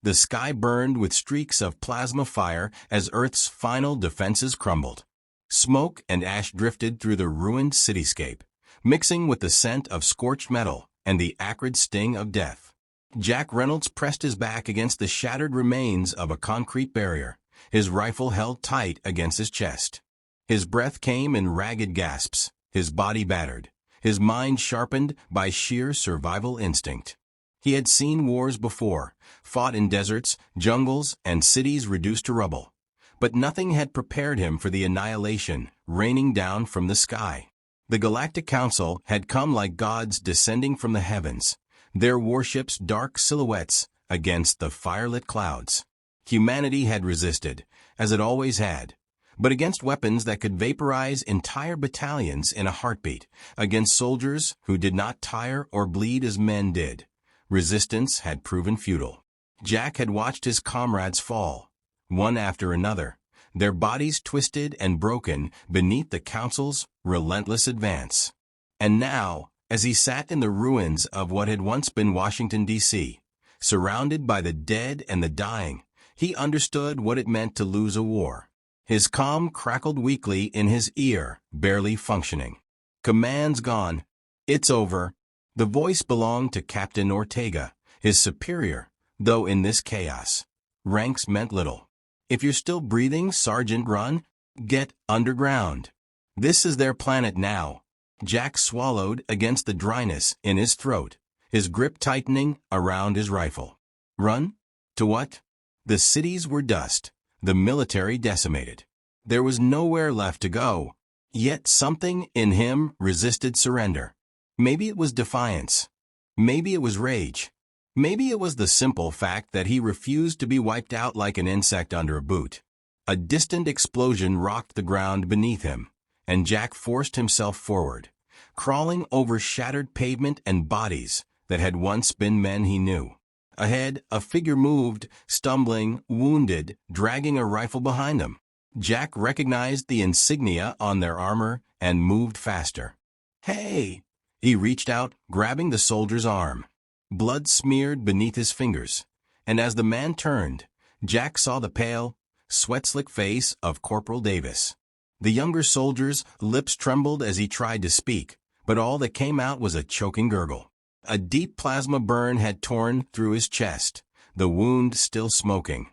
The sky burned with streaks of plasma fire as Earth's final defenses crumbled. Smoke and ash drifted through the ruined cityscape, mixing with the scent of scorched metal and the acrid sting of death. Jack Reynolds pressed his back against the shattered remains of a concrete barrier, his rifle held tight against his chest. His breath came in ragged gasps, his body battered, his mind sharpened by sheer survival instinct. He had seen wars before, fought in deserts, jungles, and cities reduced to rubble. But nothing had prepared him for the annihilation raining down from the sky. The Galactic Council had come like gods descending from the heavens, their warships dark silhouettes against the firelit clouds. Humanity had resisted, as it always had, but against weapons that could vaporize entire battalions in a heartbeat, against soldiers who did not tire or bleed as men did. Resistance had proven futile. Jack had watched his comrades fall, one after another, their bodies twisted and broken beneath the Council's relentless advance. And now, as he sat in the ruins of what had once been Washington, D.C., surrounded by the dead and the dying, he understood what it meant to lose a war. His comm crackled weakly in his ear, barely functioning. "Command's gone. It's over." The voice belonged to Captain Ortega, his superior, though in this chaos, ranks meant little. "If you're still breathing, Sergeant, run. Get underground. This is their planet now." Jack swallowed against the dryness in his throat, his grip tightening around his rifle. Run? To what? The cities were dust, the military decimated. There was nowhere left to go, yet something in him resisted surrender. Maybe it was defiance. Maybe it was rage. Maybe it was the simple fact that he refused to be wiped out like an insect under a boot. A distant explosion rocked the ground beneath him, and Jack forced himself forward, crawling over shattered pavement and bodies that had once been men he knew. Ahead, a figure moved, stumbling, wounded, dragging a rifle behind them. Jack recognized the insignia on their armor and moved faster. "Hey!" He reached out, grabbing the soldier's arm. Blood smeared beneath his fingers, and as the man turned, Jack saw the pale, sweat-slicked face of Corporal Davis. The younger soldier's lips trembled as he tried to speak, but all that came out was a choking gurgle. A deep plasma burn had torn through his chest, the wound still smoking.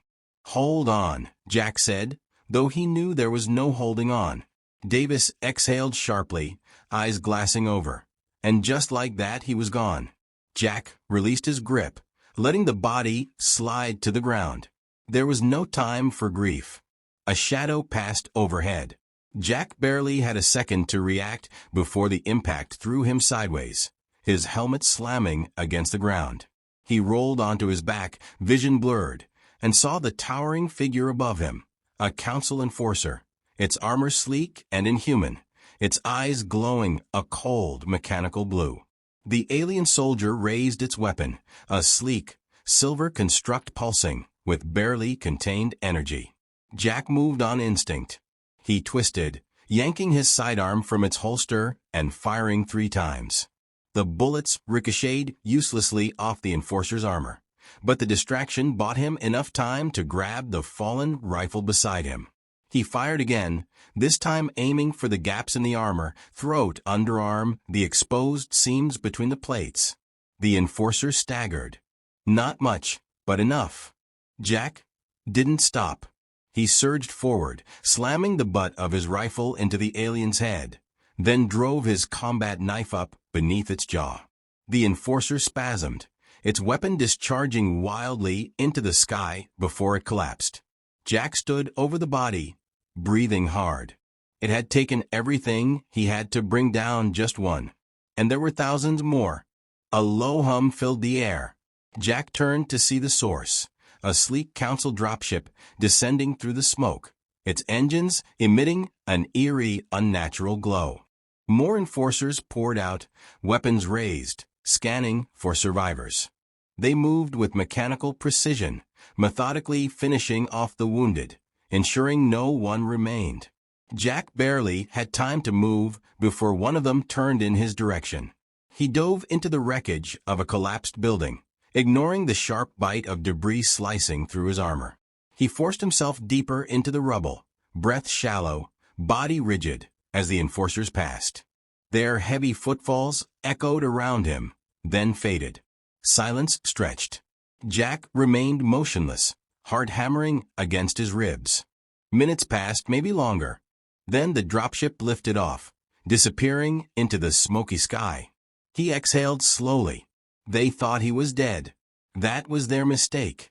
"Hold on," Jack said, though he knew there was no holding on. Davis exhaled sharply, eyes glassing over, and just like that he was gone. Jack released his grip, letting the body slide to the ground. There was no time for grief. A shadow passed overhead. Jack barely had a second to react before the impact threw him sideways, his helmet slamming against the ground. He rolled onto his back, vision blurred, and saw the towering figure above him, a council enforcer, its armor sleek and inhuman, its eyes glowing a cold, mechanical blue. The alien soldier raised its weapon, a sleek, silver construct pulsing with barely contained energy. Jack moved on instinct. He twisted, yanking his sidearm from its holster and firing 3 times. The bullets ricocheted uselessly off the enforcer's armor, but the distraction bought him enough time to grab the fallen rifle beside him. He fired again, this time aiming for the gaps in the armor, throat, underarm, the exposed seams between the plates. The enforcer staggered. Not much, but enough. Jack didn't stop. He surged forward, slamming the butt of his rifle into the alien's head, then drove his combat knife up beneath its jaw. The enforcer spasmed, its weapon discharging wildly into the sky before it collapsed. Jack stood over the body, breathing hard. It had taken everything he had to bring down just one, and there were thousands more. A low hum filled the air. Jack turned to see the source, a sleek council dropship descending through the smoke, its engines emitting an eerie, unnatural glow. More enforcers poured out, weapons raised, scanning for survivors. They moved with mechanical precision, methodically finishing off the wounded, ensuring no one remained. Jack barely had time to move before one of them turned in his direction. He dove into the wreckage of a collapsed building, ignoring the sharp bite of debris slicing through his armor. He forced himself deeper into the rubble, breath shallow, body rigid, as the enforcers passed. Their heavy footfalls echoed around him, then faded. Silence stretched. Jack remained motionless, heart hammering against his ribs. Minutes passed, maybe longer. Then the dropship lifted off, disappearing into the smoky sky. He exhaled slowly. They thought he was dead. That was their mistake.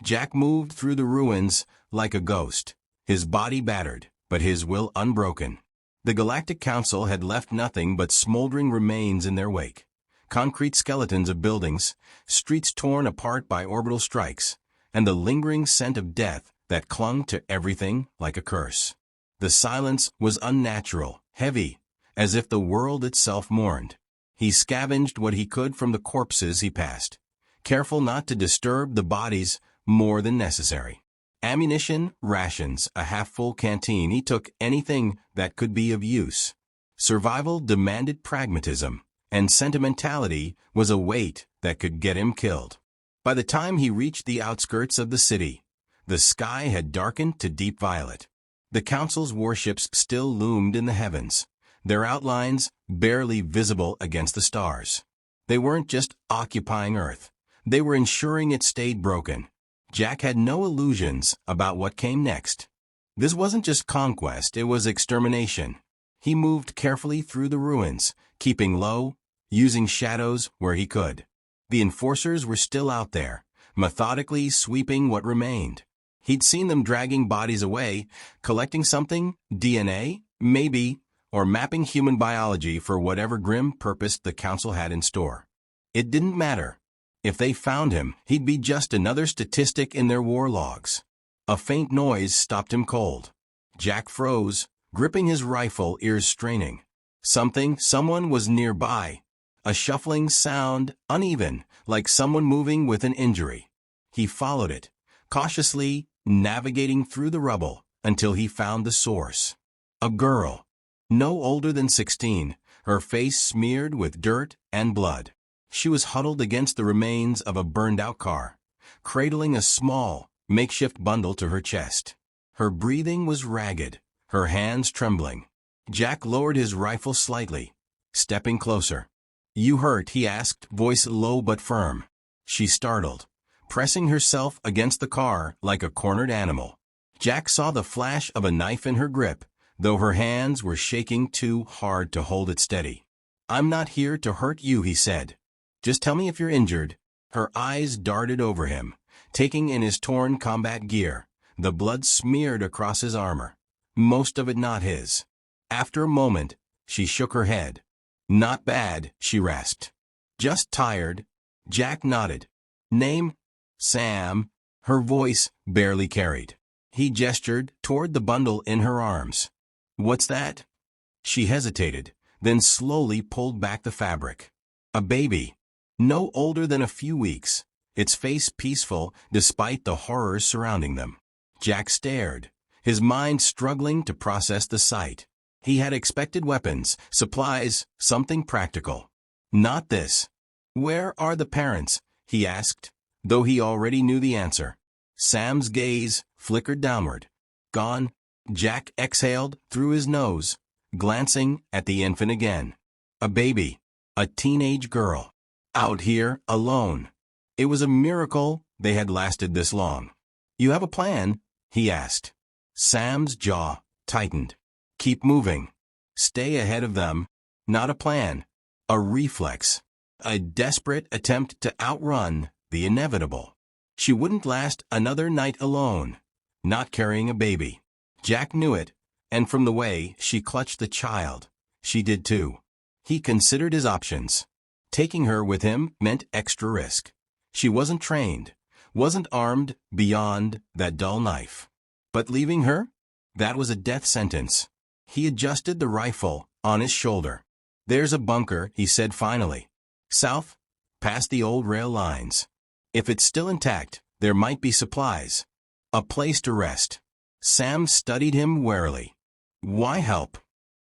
Jack moved through the ruins like a ghost, his body battered, but his will unbroken. The Galactic Council had left nothing but smoldering remains in their wake. Concrete skeletons of buildings, streets torn apart by orbital strikes, and the lingering scent of death that clung to everything like a curse. The silence was unnatural, heavy, as if the world itself mourned. He scavenged what he could from the corpses he passed, careful not to disturb the bodies more than necessary. Ammunition, rations, a half-full canteen. He took anything that could be of use. Survival demanded pragmatism, and sentimentality was a weight that could get him killed. By the time he reached the outskirts of the city, the sky had darkened to deep violet. The Council's warships still loomed in the heavens, their outlines barely visible against the stars. They weren't just occupying Earth. They were ensuring it stayed broken. Jack had no illusions about what came next. This wasn't just conquest, it was extermination. He moved carefully through the ruins, keeping low, using shadows where he could. The enforcers were still out there, methodically sweeping what remained. He'd seen them dragging bodies away, collecting something, DNA, maybe, or mapping human biology for whatever grim purpose the Council had in store. It didn't matter. If they found him, he'd be just another statistic in their war logs. A faint noise stopped him cold. Jack froze, gripping his rifle, ears straining. Someone was nearby. A shuffling sound, uneven, like someone moving with an injury. He followed it, cautiously navigating through the rubble until he found the source. A girl, no older than 16, her face smeared with dirt and blood. She was huddled against the remains of a burned-out car, cradling a small, makeshift bundle to her chest. Her breathing was ragged, her hands trembling. Jack lowered his rifle slightly, stepping closer. "You hurt?" he asked, voice low but firm. She startled, pressing herself against the car like a cornered animal. Jack saw the flash of a knife in her grip, though her hands were shaking too hard to hold it steady. "I'm not here to hurt you," he said. "Just tell me if you're injured." Her eyes darted over him, taking in his torn combat gear, the blood smeared across his armor, most of it not his. After a moment, she shook her head. "Not bad," she rasped. "Just tired." Jack nodded. "Name?" "Sam." Her voice barely carried. He gestured toward the bundle in her arms. "What's that?" She hesitated, then slowly pulled back the fabric. "A baby. No older than a few weeks, its face peaceful despite the horrors surrounding them." Jack stared, his mind struggling to process the sight. He had expected weapons, supplies, something practical. Not this. "Where are the parents?" he asked, though he already knew the answer. Sam's gaze flickered downward. "Gone." Jack exhaled through his nose, glancing at the infant again. A baby, a teenage girl, out here alone. It was a miracle they had lasted this long. "You have a plan?" he asked. Sam's jaw tightened. "Keep moving. Stay ahead of them." Not a plan. A reflex. A desperate attempt to outrun the inevitable. She wouldn't last another night alone, not carrying a baby. Jack knew it, and from the way she clutched the child, she did too. He considered his options. Taking her with him meant extra risk. She wasn't trained, wasn't armed beyond that dull knife. But leaving her? That was a death sentence. He adjusted the rifle on his shoulder. "There's a bunker," he said finally. "South, past the old rail lines. If it's still intact, there might be supplies. A place to rest." Sam studied him warily. Why help?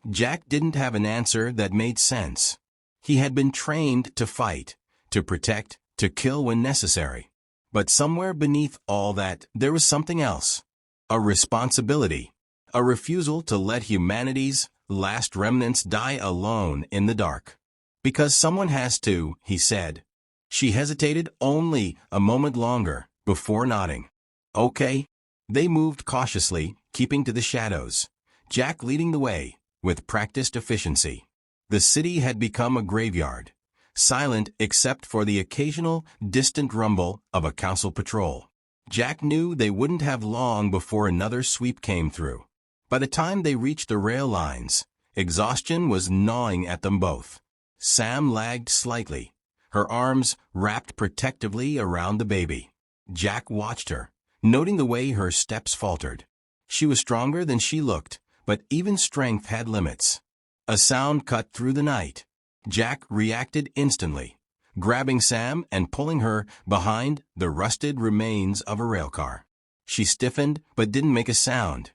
Jack didn't have an answer that made sense. He had been trained to fight, to protect, to kill when necessary. But somewhere beneath all that, there was something else. A responsibility. A refusal to let humanity's last remnants die alone in the dark. Because someone has to, he said. She hesitated only a moment longer before nodding. Okay. They moved cautiously, keeping to the shadows, Jack leading the way, with practiced efficiency. The city had become a graveyard, silent except for the occasional distant rumble of a council patrol. Jack knew they wouldn't have long before another sweep came through. By the time they reached the rail lines, exhaustion was gnawing at them both. Sam lagged slightly, her arms wrapped protectively around the baby. Jack watched her, noting the way her steps faltered. She was stronger than she looked, but even strength had limits. A sound cut through the night. Jack reacted instantly, grabbing Sam and pulling her behind the rusted remains of a railcar. She stiffened but didn't make a sound.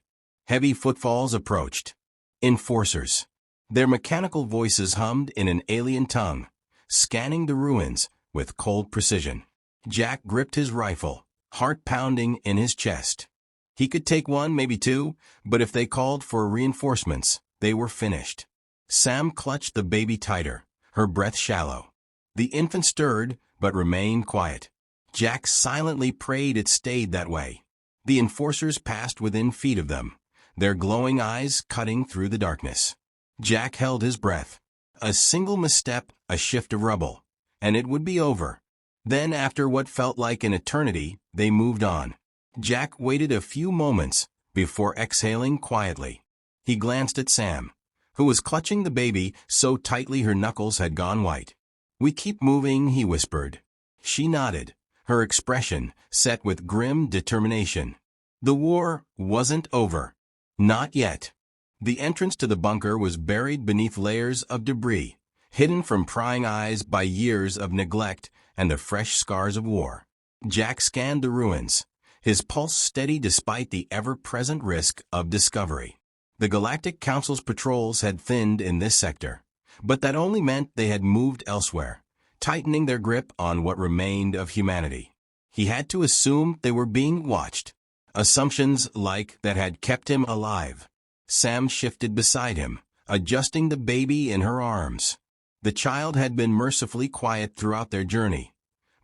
Heavy footfalls approached. Enforcers. Their mechanical voices hummed in an alien tongue, scanning the ruins with cold precision. Jack gripped his rifle, heart pounding in his chest. He could take one, maybe two, but if they called for reinforcements, they were finished. Sam clutched the baby tighter, her breath shallow. The infant stirred, but remained quiet. Jack silently prayed it stayed that way. The enforcers passed within feet of them, their glowing eyes cutting through the darkness. Jack held his breath. A single misstep, a shift of rubble, and it would be over. Then, after what felt like an eternity, they moved on. Jack waited a few moments before exhaling quietly. He glanced at Sam, who was clutching the baby so tightly her knuckles had gone white. "We keep moving," he whispered. She nodded, her expression set with grim determination. The war wasn't over. Not yet. The entrance to the bunker was buried beneath layers of debris, hidden from prying eyes by years of neglect and the fresh scars of war. Jack scanned the ruins, his pulse steady despite the ever-present risk of discovery. The Galactic Council's patrols had thinned in this sector, but that only meant they had moved elsewhere, tightening their grip on what remained of humanity. He had to assume they were being watched. Assumptions like that had kept him alive. Sam shifted beside him, adjusting the baby in her arms. The child had been mercifully quiet throughout their journey,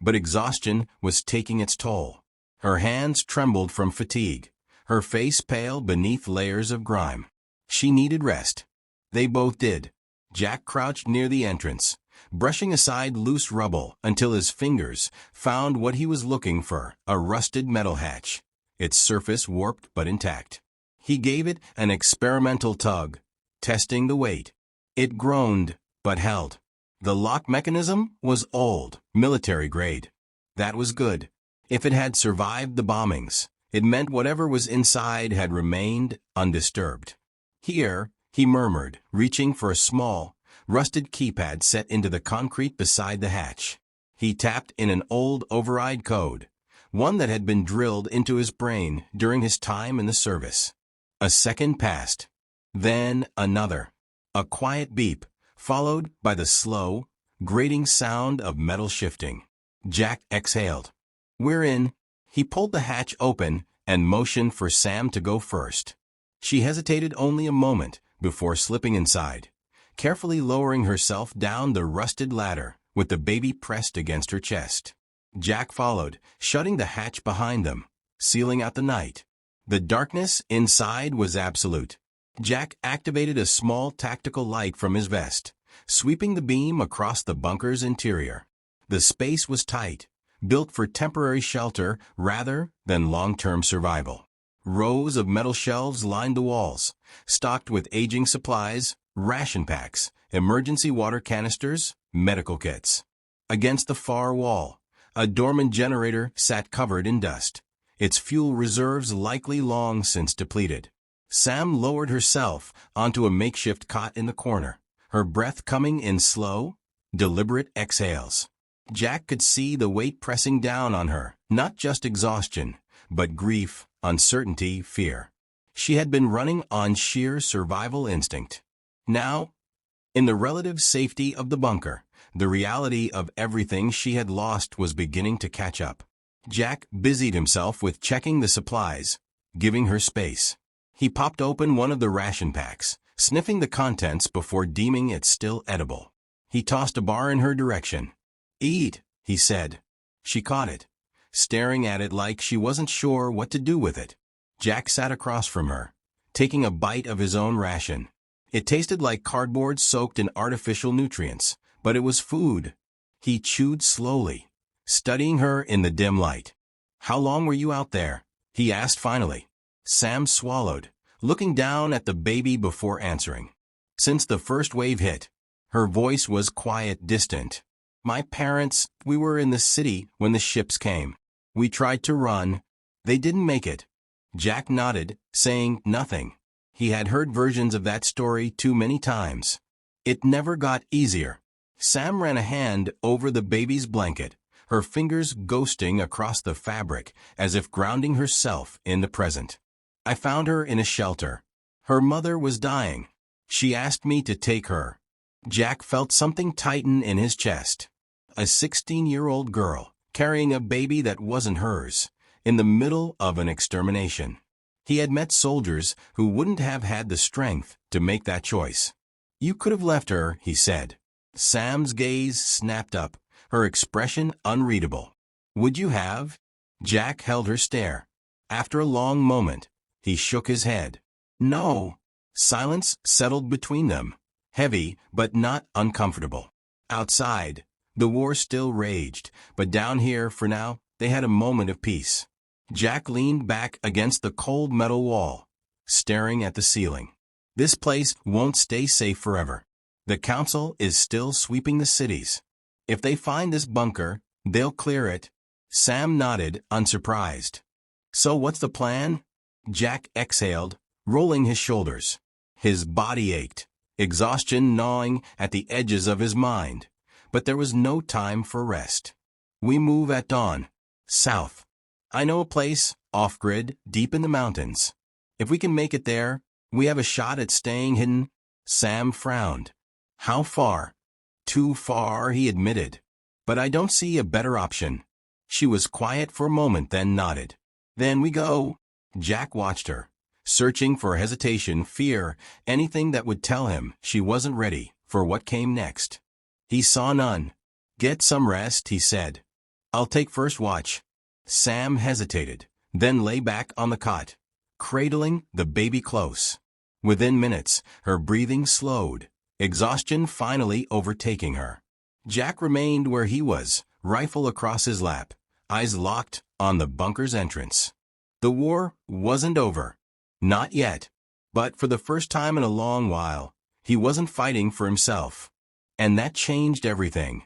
but exhaustion was taking its toll. Her hands trembled from fatigue, her face pale beneath layers of grime. She needed rest. They both did. Jack crouched near the entrance, brushing aside loose rubble until his fingers found what he was looking for, a rusted metal hatch, its surface warped but intact. He gave it an experimental tug, testing the weight. It groaned, but held. The lock mechanism was old, military grade. That was good. If it had survived the bombings, it meant whatever was inside had remained undisturbed. "Here," he murmured, reaching for a small, rusted keypad set into the concrete beside the hatch. He tapped in an old override code, one that had been drilled into his brain during his time in the service. A second passed. Then another. A quiet beep, followed by the slow, grating sound of metal shifting. Jack exhaled. "We're in." He pulled the hatch open and motioned for Sam to go first. She hesitated only a moment before slipping inside, carefully lowering herself down the rusted ladder with the baby pressed against her chest. Jack followed, shutting the hatch behind them, sealing out the night. The darkness inside was absolute. Jack activated a small tactical light from his vest, sweeping the beam across the bunker's interior. The space was tight, built for temporary shelter rather than long-term survival. Rows of metal shelves lined the walls, stocked with aging supplies, ration packs, emergency water canisters, medical kits. Against the far wall, a dormant generator sat covered in dust, its fuel reserves likely long since depleted. Sam lowered herself onto a makeshift cot in the corner, her breath coming in slow, deliberate exhales. Jack could see the weight pressing down on her, not just exhaustion, but grief, uncertainty, fear. She had been running on sheer survival instinct. Now, in the relative safety of the bunker, The reality of everything she had lost was beginning to catch up. Jack busied himself with checking the supplies, giving her space. He popped open one of the ration packs, sniffing the contents before deeming it still edible. He tossed a bar in her direction. "Eat," he said. She caught it, staring at it like she wasn't sure what to do with it. Jack sat across from her, taking a bite of his own ration. It tasted like cardboard soaked in artificial nutrients, but it was food. He chewed slowly, studying her in the dim light. "How long were you out there?" he asked finally. Sam swallowed, looking down at the baby before answering. "Since the first wave hit." Her voice was quiet, distant. "My parents, we were in the city when the ships came. We tried to run. They didn't make it." Jack nodded, saying nothing. He had heard versions of that story too many times. It never got easier. Sam ran a hand over the baby's blanket, her fingers ghosting across the fabric as if grounding herself in the present. "I found her in a shelter. Her mother was dying. She asked me to take her." Jack felt something tighten in his chest. A 16-year-old girl, carrying a baby that wasn't hers, in the middle of an extermination. He had met soldiers who wouldn't have had the strength to make that choice. "You could have left her," he said. Sam's gaze snapped up, her expression unreadable. "Would you have?" Jack held her stare. After a long moment, he shook his head. "No." Silence settled between them, heavy but not uncomfortable. Outside, the war still raged, but down here, for now, they had a moment of peace. Jack leaned back against the cold metal wall, staring at the ceiling. "This place won't stay safe forever. The council is still sweeping the cities. If they find this bunker, they'll clear it." Sam nodded, unsurprised. "So what's the plan?" Jack exhaled, rolling his shoulders. His body ached, exhaustion gnawing at the edges of his mind. But there was no time for rest. "We move at dawn. South. I know a place, off-grid, deep in the mountains. If we can make it there, we have a shot at staying hidden." Sam frowned. "How far?" "Too far," he admitted. "But I don't see a better option." She was quiet for a moment, then nodded. "Then we go." Jack watched her, searching for hesitation, fear, anything that would tell him she wasn't ready for what came next. He saw none. "Get some rest," he said. "I'll take first watch." Sam hesitated, then lay back on the cot, cradling the baby close. Within minutes, her breathing slowed, exhaustion finally overtaking her. Jack remained where he was, rifle across his lap, eyes locked on the bunker's entrance. The war wasn't over. Not yet. But for the first time in a long while, he wasn't fighting for himself. And that changed everything.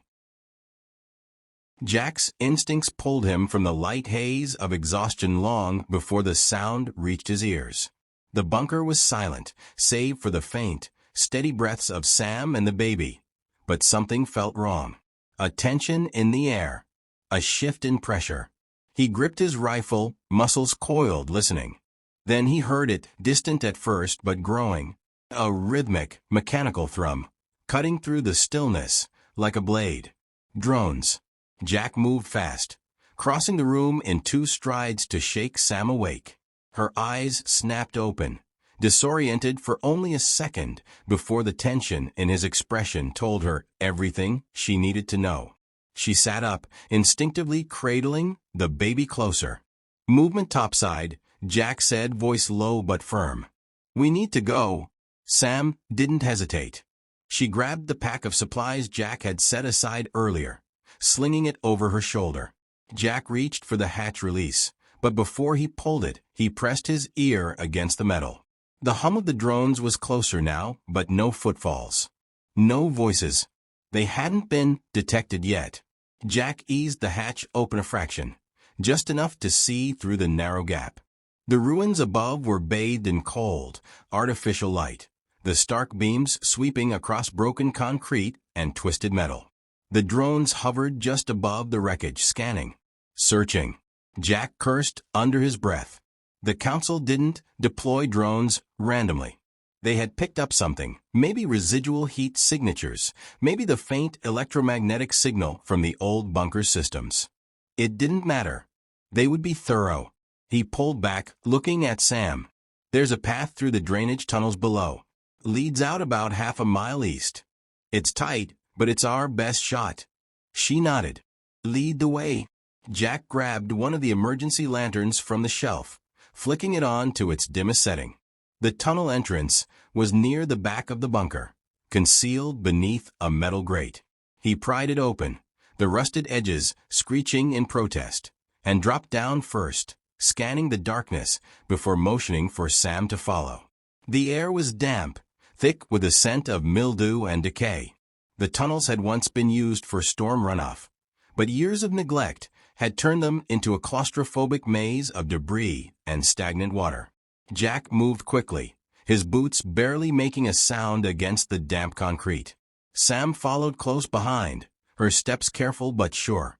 Jack's instincts pulled him from the light haze of exhaustion long before the sound reached his ears. The bunker was silent, save for the faint, steady breaths of Sam and the baby. But something felt wrong. A tension in the air. A shift in pressure. He gripped his rifle, muscles coiled, listening. Then he heard it, distant at first but growing. A rhythmic, mechanical thrum, cutting through the stillness like a blade. Drones. Jack moved fast, crossing the room in 2 strides to shake Sam awake. Her eyes snapped open, disoriented for only a second before the tension in his expression told her everything she needed to know. She sat up, instinctively cradling the baby closer. "Movement topside," Jack said, voice low but firm. "We need to go." Sam didn't hesitate. She grabbed the pack of supplies Jack had set aside earlier, slinging it over her shoulder. Jack reached for the hatch release, but before he pulled it, he pressed his ear against the metal. The hum of the drones was closer now, but no footfalls. No voices. They hadn't been detected yet. Jack eased the hatch open a fraction, just enough to see through the narrow gap. The ruins above were bathed in cold, artificial light, the stark beams sweeping across broken concrete and twisted metal. The drones hovered just above the wreckage, scanning, searching. Jack cursed under his breath. The council didn't deploy drones randomly. They had picked up something, maybe residual heat signatures, maybe the faint electromagnetic signal from the old bunker systems. It didn't matter. They would be thorough. He pulled back, looking at Sam. There's a path through the drainage tunnels below. Leads out about half a mile east. It's tight, but it's our best shot. She nodded. Lead the way. Jack grabbed one of the emergency lanterns from the shelf, flicking it on to its dimmest setting. The tunnel entrance was near the back of the bunker, concealed beneath a metal grate. He pried it open, the rusted edges screeching in protest, and dropped down first, scanning the darkness before motioning for Sam to follow. The air was damp, thick with a scent of mildew and decay. The tunnels had once been used for storm runoff, but years of neglect had turned them into a claustrophobic maze of debris and stagnant water. Jack moved quickly, his boots barely making a sound against the damp concrete. Sam followed close behind, her steps careful but sure.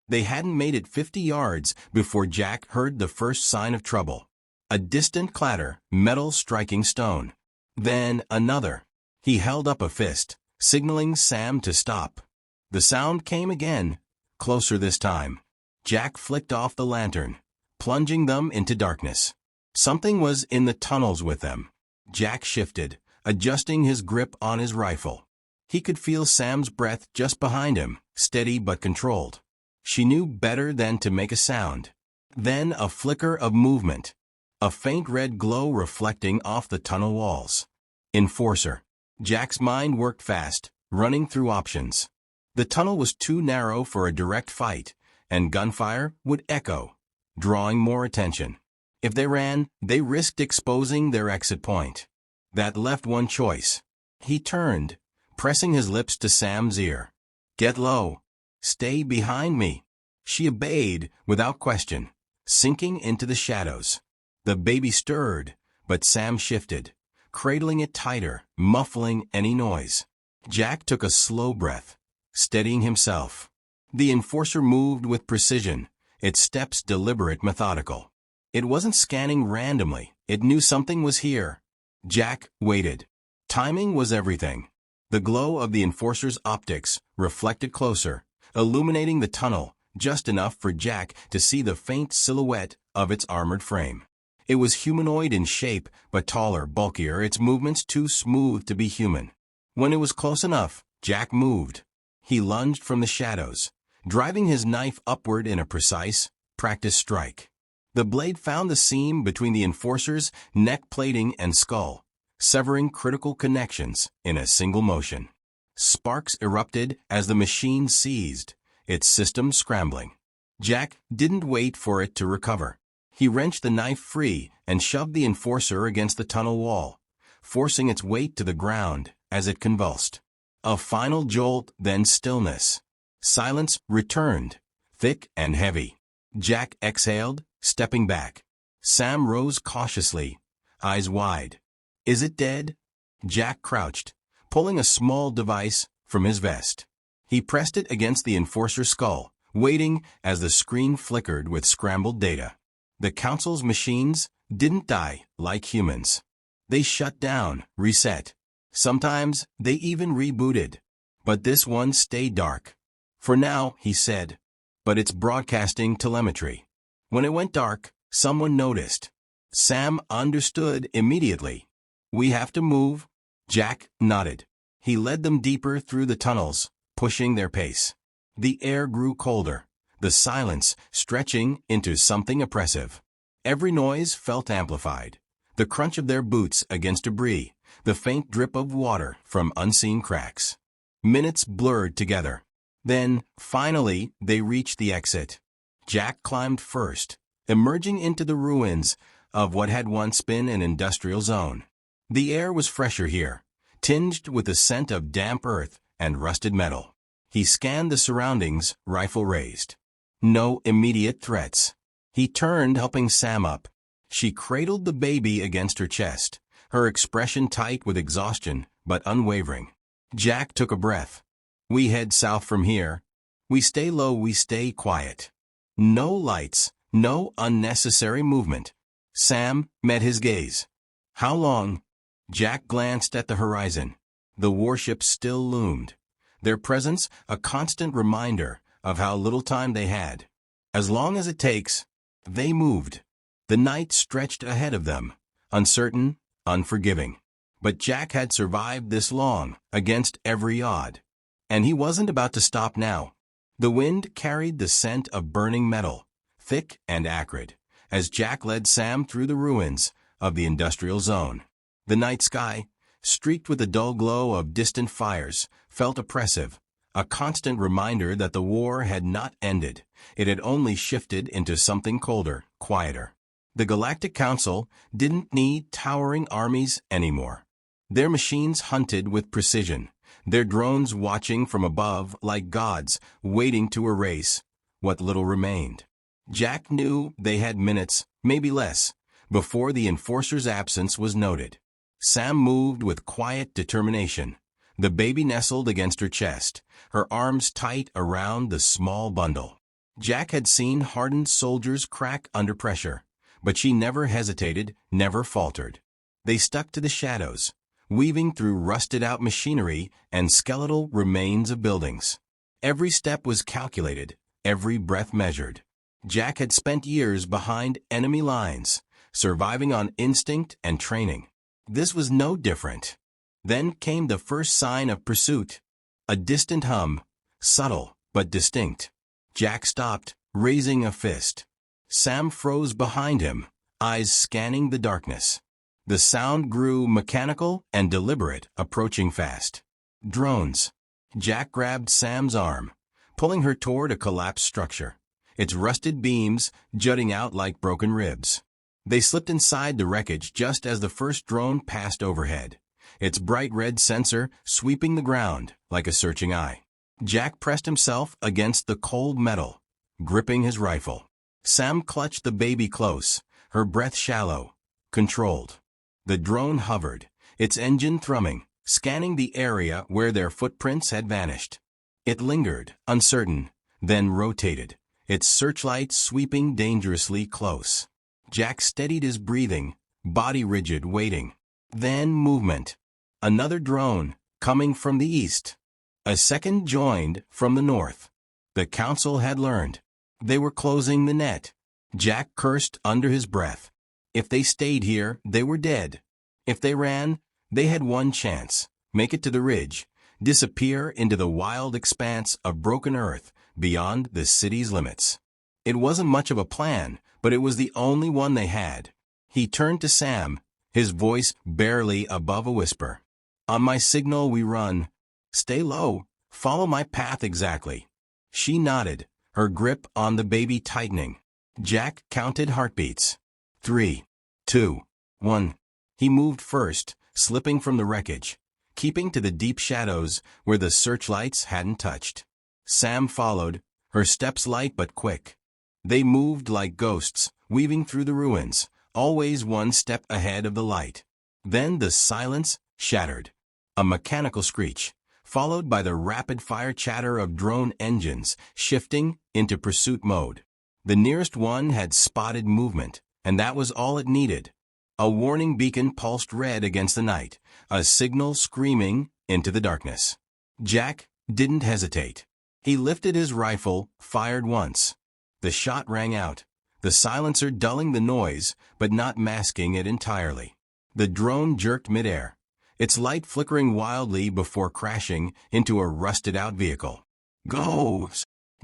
They hadn't made it 50 yards before Jack heard the first sign of trouble. A distant clatter, metal striking stone. Then another. He held up a fist, signaling Sam to stop. The sound came again, closer this time. Jack flicked off the lantern, plunging them into darkness. Something was in the tunnels with them. Jack shifted, adjusting his grip on his rifle. He could feel Sam's breath just behind him, steady but controlled. She knew better than to make a sound. Then a flicker of movement. A faint red glow reflecting off the tunnel walls. Enforcer. Jack's mind worked fast, running through options. The tunnel was too narrow for a direct fight, and gunfire would echo, drawing more attention. If they ran, they risked exposing their exit point. That left one choice. He turned, pressing his lips to Sam's ear. Get low. Stay behind me. She obeyed without question, sinking into the shadows. The baby stirred, but Sam shifted, cradling it tighter, muffling any noise. Jack took a slow breath, steadying himself. The enforcer moved with precision, its steps deliberate, methodical. It wasn't scanning randomly. It knew something was here. Jack waited. Timing was everything. The glow of the enforcer's optics reflected closer, illuminating the tunnel just enough for Jack to see the faint silhouette of its armored frame. It was humanoid in shape, but taller, bulkier, its movements too smooth to be human. When it was close enough, Jack moved. He lunged from the shadows, driving his knife upward in a precise, practiced strike. The blade found the seam between the enforcer's neck plating and skull, severing critical connections in a single motion. Sparks erupted as the machine seized, its system scrambling. Jack didn't wait for it to recover. He wrenched the knife free and shoved the enforcer against the tunnel wall, forcing its weight to the ground as it convulsed. A final jolt, then stillness. Silence returned, thick and heavy. Jack exhaled, stepping back. Sam rose cautiously, eyes wide. Is it dead? Jack crouched, pulling a small device from his vest. He pressed it against the enforcer's skull, waiting as the screen flickered with scrambled data. The Council's machines didn't die like humans. They shut down, reset. Sometimes they even rebooted. But this one stayed dark. For now, he said. But it's broadcasting telemetry. When it went dark, someone noticed. Sam understood immediately. We have to move. Jack nodded. He led them deeper through the tunnels, pushing their pace. The air grew colder, the silence stretching into something oppressive. Every noise felt amplified. The crunch of their boots against debris, the faint drip of water from unseen cracks. Minutes blurred together. Then, finally, they reached the exit. Jack climbed first, emerging into the ruins of what had once been an industrial zone. The air was fresher here, tinged with the scent of damp earth and rusted metal. He scanned the surroundings, rifle raised. No immediate threats. He turned, helping Sam up. She cradled the baby against her chest, her expression tight with exhaustion, but unwavering. Jack took a breath. We head south from here. We stay low, we stay quiet. No lights, no unnecessary movement. Sam met his gaze. How long? Jack glanced at the horizon. The warships still loomed, their presence a constant reminder of how little time they had. As long as it takes, they moved. The night stretched ahead of them, uncertain, unforgiving. But Jack had survived this long, against every odd. And he wasn't about to stop now. The wind carried the scent of burning metal, thick and acrid, as Jack led Sam through the ruins of the industrial zone. The night sky, streaked with the dull glow of distant fires, felt oppressive, a constant reminder that the war had not ended. It had only shifted into something colder, quieter. The Galactic Council didn't need towering armies anymore. Their machines hunted with precision, their drones watching from above like gods waiting to erase what little remained. Jack knew they had minutes, maybe less, before the Enforcer's absence was noted. Sam moved with quiet determination. The baby nestled against her chest, her arms tight around the small bundle. Jack had seen hardened soldiers crack under pressure, but she never hesitated, never faltered. They stuck to the shadows, weaving through rusted-out machinery and skeletal remains of buildings. Every step was calculated, every breath measured. Jack had spent years behind enemy lines, surviving on instinct and training. This was no different. Then came the first sign of pursuit, a distant hum, subtle but distinct. Jack stopped, raising a fist. Sam froze behind him, eyes scanning the darkness. The sound grew mechanical and deliberate, approaching fast. Drones. Jack grabbed Sam's arm, pulling her toward a collapsed structure, its rusted beams jutting out like broken ribs. They slipped inside the wreckage just as the first drone passed overhead, its bright red sensor sweeping the ground like a searching eye. Jack pressed himself against the cold metal, gripping his rifle. Sam clutched the baby close, her breath shallow, controlled. The drone hovered, its engine thrumming, scanning the area where their footprints had vanished. It lingered, uncertain, then rotated, its searchlight sweeping dangerously close. Jack steadied his breathing, body rigid, waiting. Then movement. Another drone, coming from the east. A second joined from the north. The council had learned. They were closing the net. Jack cursed under his breath. If they stayed here, they were dead. If they ran, they had one chance. Make it to the ridge, disappear into the wild expanse of broken earth beyond the city's limits. It wasn't much of a plan, but it was the only one they had. He turned to Sam, his voice barely above a whisper. On my signal we run. Stay low. Follow my path exactly. She nodded, her grip on the baby tightening. Jack counted heartbeats. 3, 2, 1. He moved first, slipping from the wreckage, keeping to the deep shadows where the searchlights hadn't touched. Sam followed, her steps light but quick. They moved like ghosts, weaving through the ruins, always one step ahead of the light. Then the silence shattered. A mechanical screech, followed by the rapid-fire chatter of drone engines shifting into pursuit mode. The nearest one had spotted movement, and that was all it needed. A warning beacon pulsed red against the night, a signal screaming into the darkness. Jack didn't hesitate. He lifted his rifle, fired once. The shot rang out, the silencer dulling the noise but not masking it entirely. The drone jerked midair, its light flickering wildly before crashing into a rusted-out vehicle. "Go!"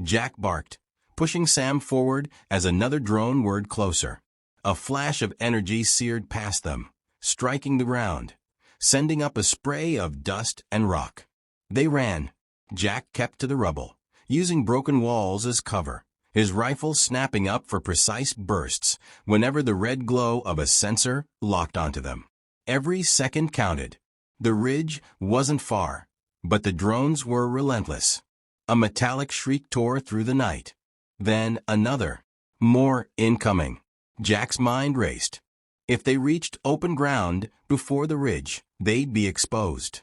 Jack barked, pushing Sam forward as another drone whirred closer. A flash of energy seared past them, striking the ground, sending up a spray of dust and rock. They ran. Jack kept to the rubble, using broken walls as cover, his rifle snapping up for precise bursts whenever the red glow of a sensor locked onto them. Every second counted. The ridge wasn't far, but the drones were relentless. A metallic shriek tore through the night. Then another. More incoming. Jack's mind raced. If they reached open ground before the ridge, they'd be exposed.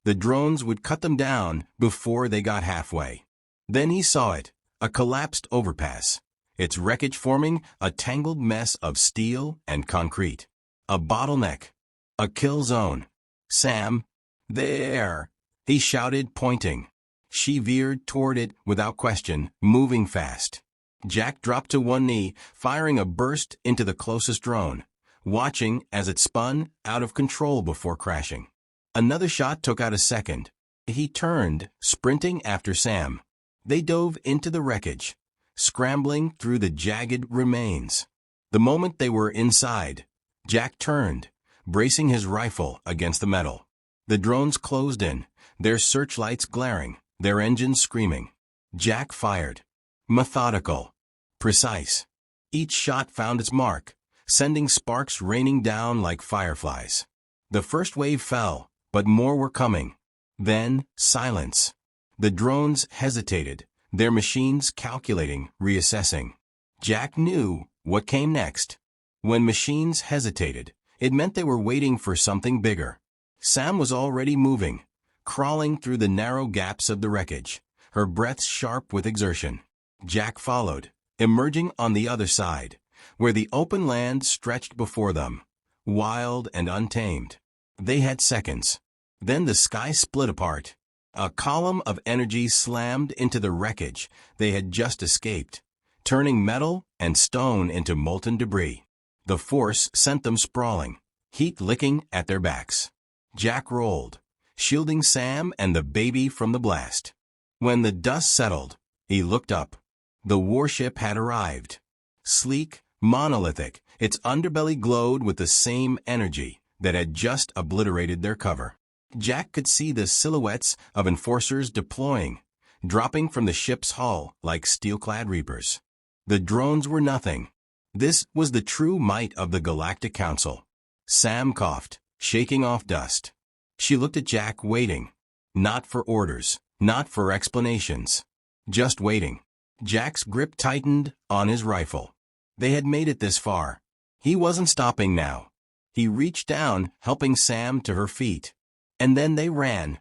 The drones would cut them down before they got halfway. Then he saw it, a collapsed overpass, its wreckage forming a tangled mess of steel and concrete. A bottleneck. A kill zone. Sam! There! He shouted, pointing. She veered toward it without question, moving fast. Jack dropped to one knee, firing a burst into the closest drone, watching as it spun out of control before crashing. Another shot took out a second. He turned, sprinting after Sam. They dove into the wreckage, scrambling through the jagged remains. The moment they were inside, Jack turned, bracing his rifle against the metal. The drones closed in, their searchlights glaring, their engines screaming. Jack fired. Methodical. Precise. Each shot found its mark, sending sparks raining down like fireflies. The first wave fell, but more were coming. Then, silence. The drones hesitated, their machines calculating, reassessing. Jack knew what came next. When machines hesitated, it meant they were waiting for something bigger. Sam was already moving, crawling through the narrow gaps of the wreckage, her breath sharp with exertion. Jack followed, emerging on the other side, where the open land stretched before them, wild and untamed. They had seconds. Then the sky split apart. A column of energy slammed into the wreckage they had just escaped, turning metal and stone into molten debris. The force sent them sprawling, heat licking at their backs. Jack rolled, shielding Sam and the baby from the blast. When the dust settled, he looked up. The warship had arrived. Sleek, monolithic, its underbelly glowed with the same energy that had just obliterated their cover. Jack could see the silhouettes of enforcers deploying, dropping from the ship's hull like steel-clad reapers. The drones were nothing. This was the true might of the Galactic Council. Sam coughed, shaking off dust. She looked at Jack, waiting. Not for orders, not for explanations. Just waiting. Jack's grip tightened on his rifle. They had made it this far. He wasn't stopping now. He reached down, helping Sam to her feet. And then they ran,